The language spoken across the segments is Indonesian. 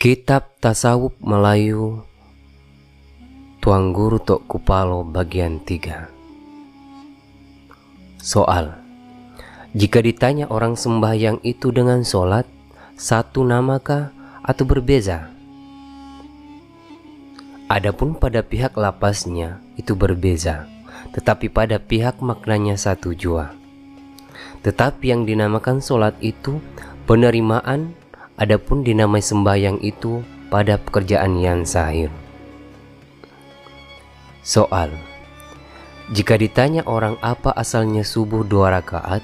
Kitab Tasawuf Melayu Tuang Guru Tok Kupalo bagian 3. Soal: jika ditanya orang sembahyang itu dengan sholat, satu namakah atau berbeza? Adapun pada pihak lapasnya itu berbeza, tetapi pada pihak maknanya satu jua. Tetapi yang dinamakan sholat itu penerimaan, adapun dinamai sembahyang itu pada pekerjaan yang sahir. Soal: jika ditanya orang apa asalnya subuh 2 rakaat,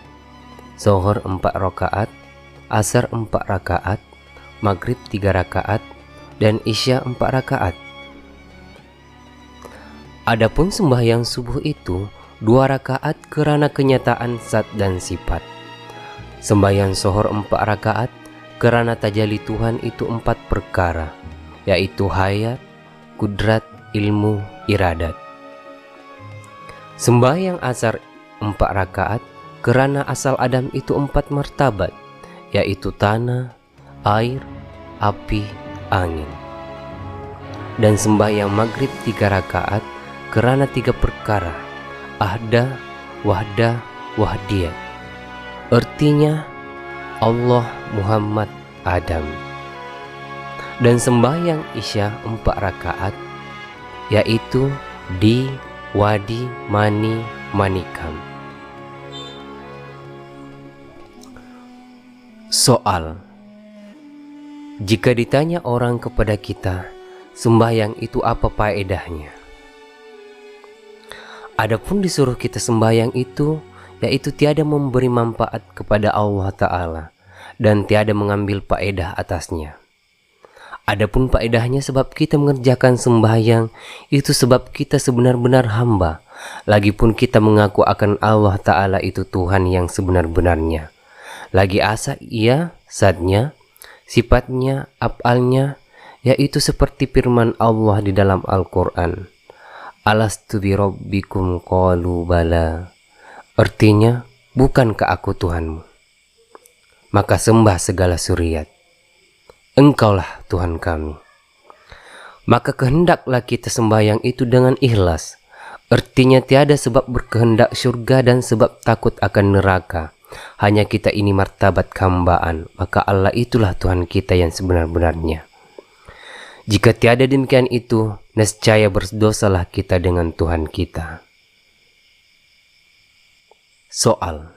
zuhur 4 rakaat, asar 4 rakaat, maghrib 3 rakaat, dan isya 4 rakaat. Adapun sembahyang subuh itu 2 rakaat karena kenyataan zat dan sifat. Sembahyang zuhur 4 rakaat karena tajalli Tuhan itu 4 perkara, yaitu hayat, kudrat, ilmu, iradat. Sembahyang asar 4 rakaat karena asal Adam itu 4 martabat, yaitu tanah, air, api, angin. Dan sembahyang maghrib 3 rakaat karena 3 perkara, ahda, wahda, wahdiyat. Artinya Allah, Muhammad, Adam. Dan sembahyang isya 4 rakaat, yaitu di, wadi, mani, manikam. Soal: jika ditanya orang kepada kita, sembahyang itu apa faedahnya? Adapun disuruh kita sembahyang itu, yaitu tiada memberi manfaat kepada Allah Ta'ala dan tiada mengambil faedah atasnya. Adapun faedahnya sebab kita mengerjakan sembahyang itu sebab kita sebenar-benar hamba, lagipun kita mengaku akan Allah Ta'ala itu Tuhan yang sebenar-benarnya. Lagi asa ia, zatnya, sifatnya, af'alnya, yaitu seperti firman Allah di dalam Al-Quran. Alastu bi rabbikum qalu bala. Artinya, bukankah aku Tuhanmu? Maka sembah segala suriat, Engkaulah Tuhan kami. Maka kehendaklah kita sembahyang itu dengan ikhlas. Artinya tiada sebab berkehendak surga dan sebab takut akan neraka. Hanya kita ini martabat hambaan, maka Allah itulah Tuhan kita yang sebenar-benarnya. Jika tiada demikian itu, nescaya berdosalah kita dengan Tuhan kita. Soal: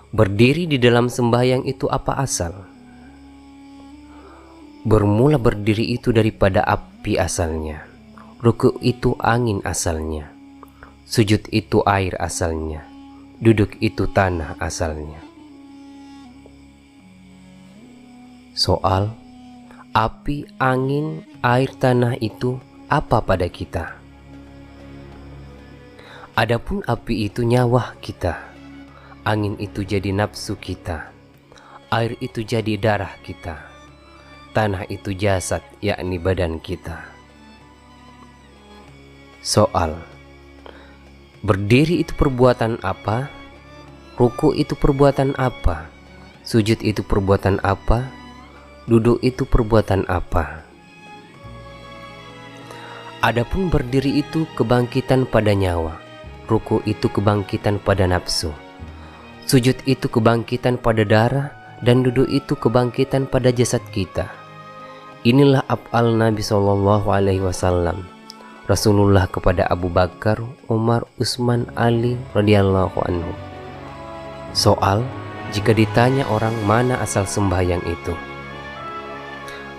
berdiri di dalam sembahyang itu apa asal? Bermula berdiri itu daripada api asalnya, ruku itu angin asalnya, sujud itu air asalnya, duduk itu tanah asalnya. Soal: api, angin, air, tanah itu apa pada kita? Adapun api itu nyawa kita, angin itu jadi nafsu kita, air itu jadi darah kita, tanah itu jasad yakni badan kita. Soal: berdiri itu perbuatan apa? Ruku itu perbuatan apa? Sujud itu perbuatan apa? Duduk itu perbuatan apa? Adapun berdiri itu kebangkitan pada nyawa, ruku itu kebangkitan pada nafsu, sujud itu kebangkitan pada darah, dan duduk itu kebangkitan pada jasad kita. Inilah af'al Nabi SAW, Rasulullah kepada Abu Bakar, Umar, Utsman, Ali radhiyallahu anhu. Soal: jika ditanya orang mana asal sembahyang itu?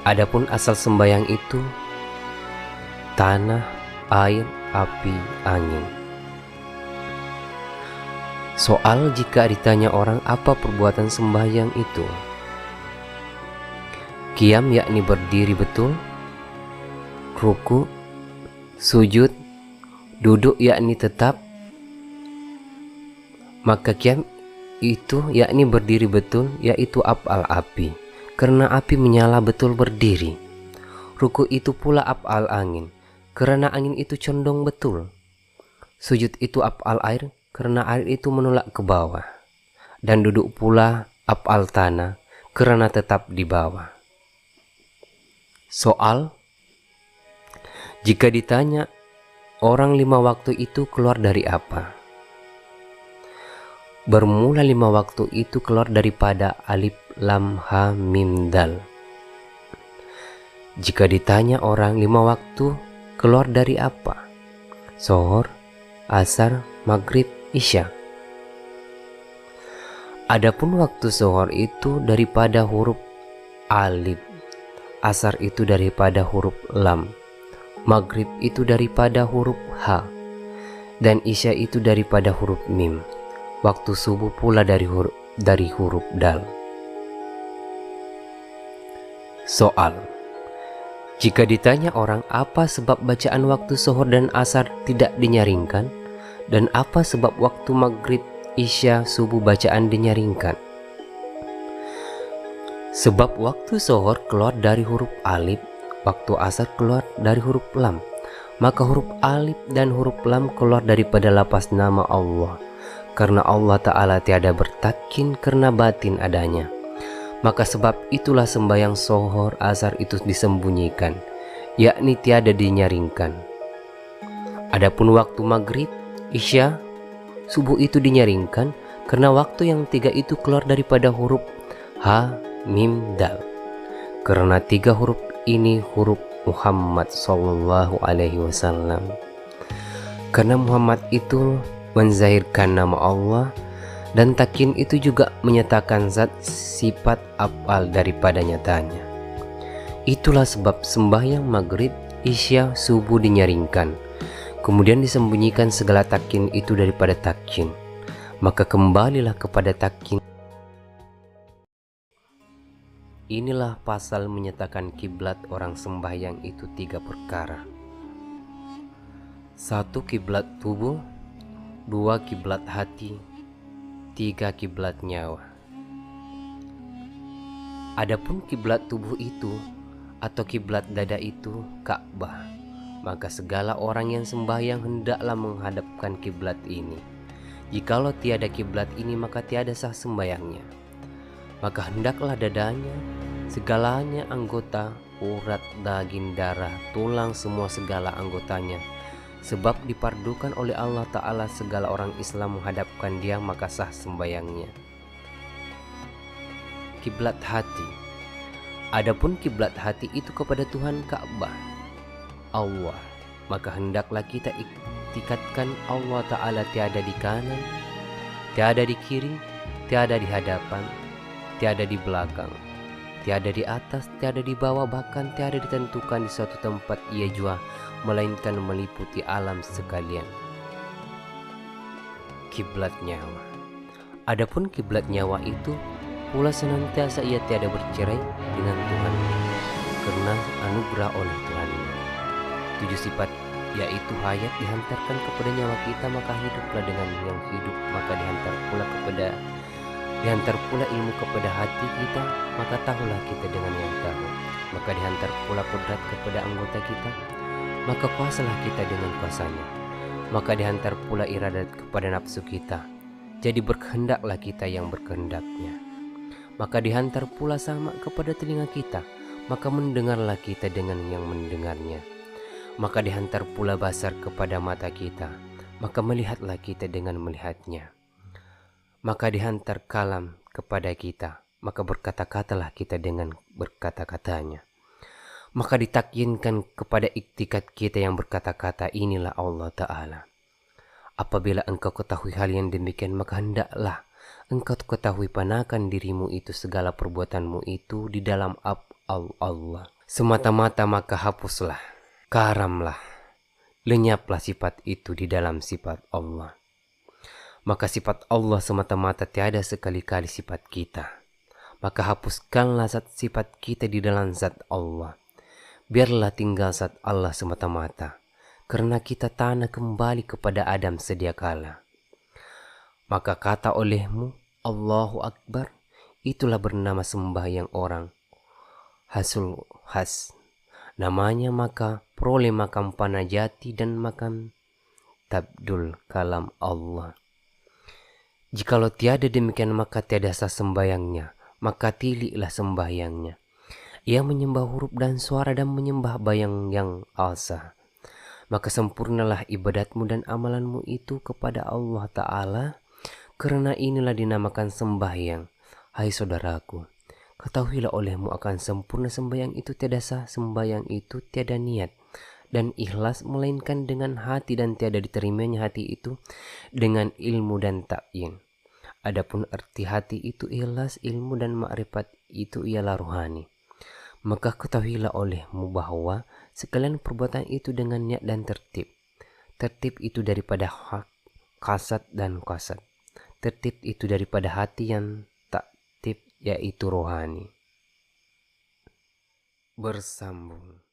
Adapun asal sembahyang itu tanah, air, api, angin. Soal: jika ditanya orang apa perbuatan sembahyang itu? Qiyam yakni berdiri betul, ruku, sujud, duduk yakni tetap. Maka qiyam itu yakni berdiri betul, yaitu af'al api, karena api menyala betul berdiri. Ruku itu pula af'al angin, karena angin itu condong betul. Sujud itu af'al air, karena air itu menolak ke bawah. Dan duduk pula af'al tanah, karena tetap di bawah. Soal, jika ditanya orang 5 waktu itu keluar dari apa? Bermula 5 waktu itu keluar daripada alif lam ha mim dal. Jika ditanya orang 5 waktu keluar dari apa? Zohor, asar, maghrib, isya. Adapun waktu zohor itu daripada huruf alif, asar itu daripada huruf lam, maghrib itu daripada huruf ha, dan isya itu daripada huruf mim. Waktu subuh pula dari huruf dal. Soal, jika ditanya orang apa sebab bacaan waktu zuhur dan asar tidak dinyaringkan, dan apa sebab waktu maghrib, isya, subuh bacaan dinyaringkan? Sebab waktu zuhur keluar dari huruf alif, waktu asar keluar dari huruf lam, maka huruf alif dan huruf lam keluar daripada lafaz nama Allah, karena Allah Ta'ala tiada bertakin karena batin adanya. Maka sebab itulah sembahyang zuhur asar itu disembunyikan, yakni tiada dinyaringkan. Adapun waktu maghrib, isya, subuh itu dinyaringkan, karena waktu yang 3 itu keluar daripada huruf ha, mim, dal. Karena 3 huruf ini huruf Muhammad Sallallahu Alaihi Wasallam. Karena Muhammad itu menzahirkan nama Allah, dan takin itu juga menyatakan zat sifat af'al daripada nyatanya. Itulah sebab sembahyang maghrib, isya, subuh dinyaringkan, kemudian disembunyikan segala takin itu daripada takin. Maka kembalilah kepada takin. Inilah pasal menyatakan kiblat orang sembahyang itu 3 perkara. 1 kiblat tubuh, 2 kiblat hati, 3 kiblat nyawa. Adapun kiblat tubuh itu atau kiblat dada itu Ka'bah, maka segala orang yang sembahyang hendaklah menghadapkan kiblat ini. Jikalau tiada kiblat ini maka tiada sah sembahyangnya. Maka hendaklah dadanya, segalanya anggota, urat, daging, darah, tulang, semua segala anggotanya. Sebab dipardukan oleh Allah Ta'ala segala orang Islam menghadapkan dia, maka sah sembayangnya. Kiblat hati. Adapun kiblat hati itu kepada Tuhan Ka'bah, Allah, maka hendaklah kita iktikadkan Allah Ta'ala tiada di kanan, tiada di kiri, tiada di hadapan, tiada di belakang, tiada di atas, tiada di bawah, bahkan tiada ditentukan di suatu tempat ia jua, melainkan meliputi alam sekalian. Kiblat nyawa. Adapun kiblat nyawa itu pula senantiasa ia tiada bercerai dengan Tuhan, karena anugerah oleh Tuhan. 7 sifat, yaitu hayat dihantarkan kepada nyawa kita, maka hiduplah dengan yang hidup, maka dihantar pula ilmu kepada hati kita, maka tahulah kita dengan yang tahu. Maka dihantar pula kodrat kepada anggota kita, maka kuasalah kita dengan kuasanya. Maka dihantar pula iradat kepada nafsu kita, jadi berkehendaklah kita yang berkehendaknya. Maka dihantar pula sama kepada telinga kita, maka mendengarlah kita dengan yang mendengarnya. Maka dihantar pula basar kepada mata kita, maka melihatlah kita dengan melihatnya. Maka dihantar kalam kepada kita, maka berkata-katalah kita dengan berkata-katanya. Maka ditakyinkan kepada iktikad kita yang berkata-kata, inilah Allah Ta'ala. Apabila engkau ketahui hal yang demikian, maka hendaklah engkau ketahui panakan dirimu itu, segala perbuatanmu itu di dalam Allah semata-mata, maka hapuslah, karamlah, lenyaplah sifat itu di dalam sifat Allah. Maka sifat Allah semata-mata, tiada sekali-kali sifat kita. Maka hapuskanlah zat sifat kita di dalam zat Allah. Biarlah tinggal zat Allah semata-mata, karena kita tanah kembali kepada Adam sedia kala. Maka kata olehmu, Allahu Akbar, itulah bernama sembahyang orang hasul has. Namanya maka peroleh makam panajati dan makam tabdul kalam Allah. Jikalau tiada demikian, maka tiada sah sembayangnya, maka tiliklah sembayangnya. Ia menyembah huruf dan suara dan menyembah bayang yang alsa. Maka sempurnalah ibadatmu dan amalanmu itu kepada Allah Ta'ala, karena inilah dinamakan sembahyang. Hai saudaraku, ketahuilah olehmu akan sempurna sembahyang itu tiada sah, sembahyang itu tiada niat dan ikhlas, melainkan dengan hati, dan tiada diterimanya hati itu dengan ilmu dan ta'yin. Adapun arti hati itu ikhlas, ilmu dan makrifat itu ialah rohani. Maka ketahuilah olehmu bahwa sekalian perbuatan itu dengan niat dan tertib. Tertib itu daripada hak, kasat dan kasat. Tertib itu daripada hati yang taktib, yaitu rohani. Bersambung.